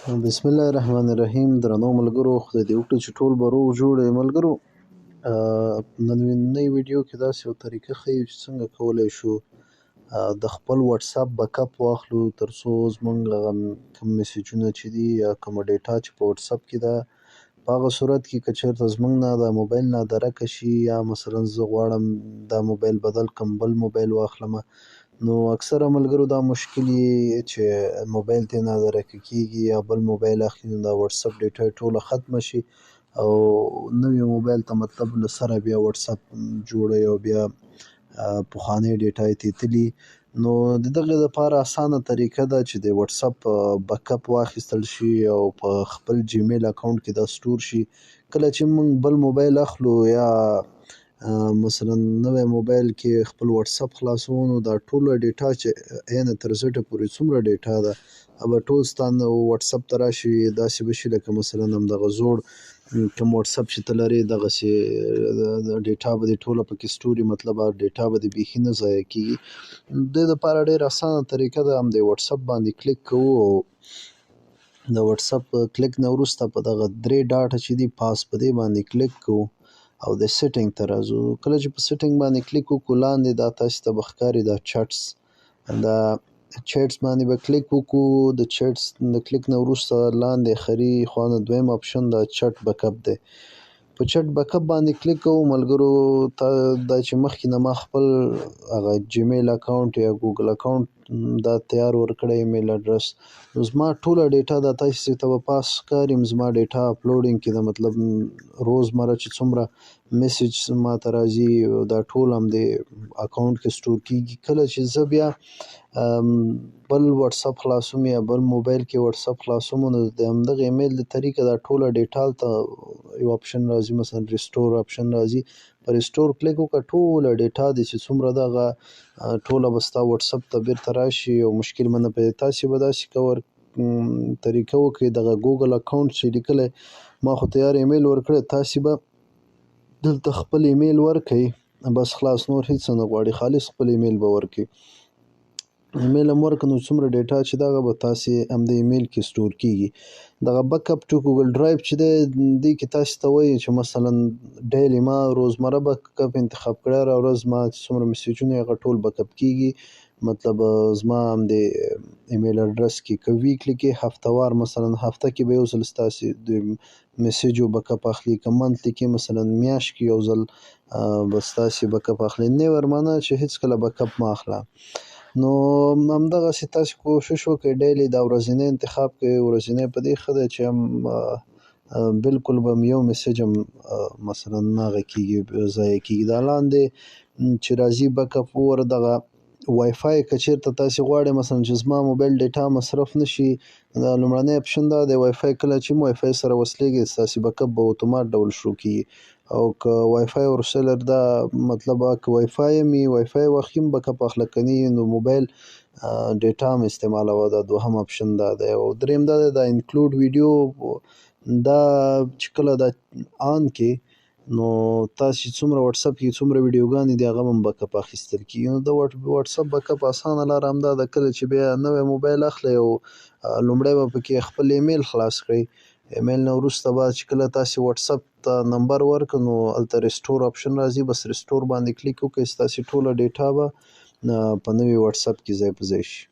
بسم الله الرحمن الرحیم. درنو ملګرو، خدای دې وکړي چې ټول به روغ جوړ وي. ملګرو، نننۍ ویډیو کې داسې یو طریقه ښیو چې څنګه کولی شو د خپل وټس اپ بیک اپ واخلو، تر څو زموږ هغه کوم میسیجونه چې دي یا کومه ډیټا چې په وټس اپ کې ده، په هغه صورت کې که چېرته زموږ نه د موبایل نه درکه شي، یا مثلا زه غواړم دا موبایل بدل کړم، بل موبایل واخلمه، نو اکثره ملګرو دا مشکل یې چې موبایل ترې نه درکه کېږي یا بل موبایل اخلي، نو دا وټس اپ ډیټا یې ټوله ختمه شي او نوي موبایل ته مطلب له سره بیا وټس اپ جوړوي او بیا پخوانۍ ډیټا یې تېتلي. نو د دغې دپاره اسانه طریقه ده چې د وټس اپ بیک اپ واخیستل شي او په خپل جیمیل اکاونټ کې دا سټور شي. کله چې موږ بل موبایل اخلو یا مثلا نوی موبایل کې خپل وټس اپ خلاصوو، نو دا ټوله ډیټا چې عین تر زټه پورې څومره ډیټا ده هغه ټول ستا وټس اپ ته راشي. داسې به شي لکه مثلا همدغه زوړ کوم وټس اپ چې ته لرې دغسې ډیټا به دې ټوله پکې سټور وي، مطلب هغه ډیټا به دې بیخي نه ضایع کېږي. د دې دپاره ډېره اسانه طریقه ده، همدې وټس اپ باندې کلیک کوو او د وټس اپ کلیک نه وروسته په دغه 3 ډاټه چې دي پاس په دې باندې کلیک کوو او د سیټینګ ته راځو. کله چې په سیټینګ باندې کلیک وکړو، لاندې دا تاسې ته به ښکاري دا چټس، دا چټس باندې به کلیک وکړو. د چټس د کلیک نه وروسته لاندې خري خوا نه دویم اپشن دا چټ بیک اپ دی. په چټ بیک اپ باندې کلیک کوو ملګرو. دا چې مخکې نه ما خپل هغه جیمیل اکاونټ یا ګوګل اکاونټ دا تیار ورکړی، ایمیل اډرس، نو زما ټوله ډیټا دا تاسې ته به پاس ښکاري، زما ډیټا اپلوډینګ کې ده، مطلب روزمره چې څومره میسیج ما ته راځي دا ټول همدې اکاونټ کې سټور کېږي. کله چې زه بیا بل وټس اپ خلاصوم یا بل موبایل کې وټس اپ خلاصوم، نو د همدغه ایمیل د طریقه دا ټوله ډیټا ته یو اپشن راځي، مثلا ریسټور اپشن راځي، په ریسټور کلیک وکړه، ټوله ډیټا دې چې څومره ده هغه ټوله به ستا وټس اپ ته بیرته راشي او مشکل به نه پیدا. تاسې به داسې طریقه وکړئ، دغه ګوګل اکاونټ چې لیکلی ما خو تیار ایمیل ورکړی، تاسې به دلته خپل ایمیل ورکئ، بس خلاص، نور هیڅ نه غواړي، خالص خپل ایمیل به ورکئ. ایمیل هم ورکړه، نو څومره ډیټا چې ده هغه به تاسې همدې ایمیل کې سټور کېږي. دغه بیک اپ ټو ګوګل ډرایو چې دی، دې کې تاسې ته وایي چې مثلا ډیلی ما روزمره بیک اپ انتخاب کړی، هره ورځ ما چې څومره میسیجونه هغه ټول بیک اپ کېږي، مطلب زما همدې ایمیل اډرس کې. که ویکلی کې هفتهوار، مثلا هفته کې به یو ځل ستاسې د میسیجو بیک اپ اخلي، که منتلی کې مثلا میاشت کې یو ځل به ستاسې بیک اپ اخلي، نیور معنی چې هېڅکله بیک اپ مه اخله. نو همدغسې تاسې کوشش وکړئ ډیلی دا ورځنی انتخاب کړئ. ورځنی په دې ښه دی چې هم بالکل به یو میسیج هم مثلا نه هغه کېږي، ضایع کېږي. دا لاندې چې راځي بیک اپ اور دغه وای فای که چېرته تاسې غواړئ مثلا چې زما موبایل ډیټا مصرف نه شي، دا لومړنی اپشن دا دی. وای فای کله چې وای فای سره وصلېږي ستاسې بیک اپ به اتومات ډول شروع کېږي، او که وای فای ورسره دا مطلب که وای فای هم وي، وای فای واخلي هم بیک اپ اخله، که نه وي نو موبایل ډیټا هم استعمالوه. دا دوهم اپشن دا دی. او دریم دا دی دا انکلود ویډیو، دا چې کله دا آن کې، نو تاسې چې څومره وټس اپ کې څومره ویډیوګانې دي هغه هم بیک اپ اخیستل کېږي. نو د وټس اپ بیک اپ اسانه لاره همدا ده، کله چې بیا نوی موبایل اخلئ او لومړی به پکې خپل ایمیل خلاص کړئ. ایمیل نه وروسته به چې کله تاسې وټس اپ ته نمبر ورکړو، نو هلته ریسټور اپشن راځي، بس ریسټور باندې کلیک وکړئ، ستاسې ټوله ډیټا به په نوي وټس اپ کې ځای په ځای شي.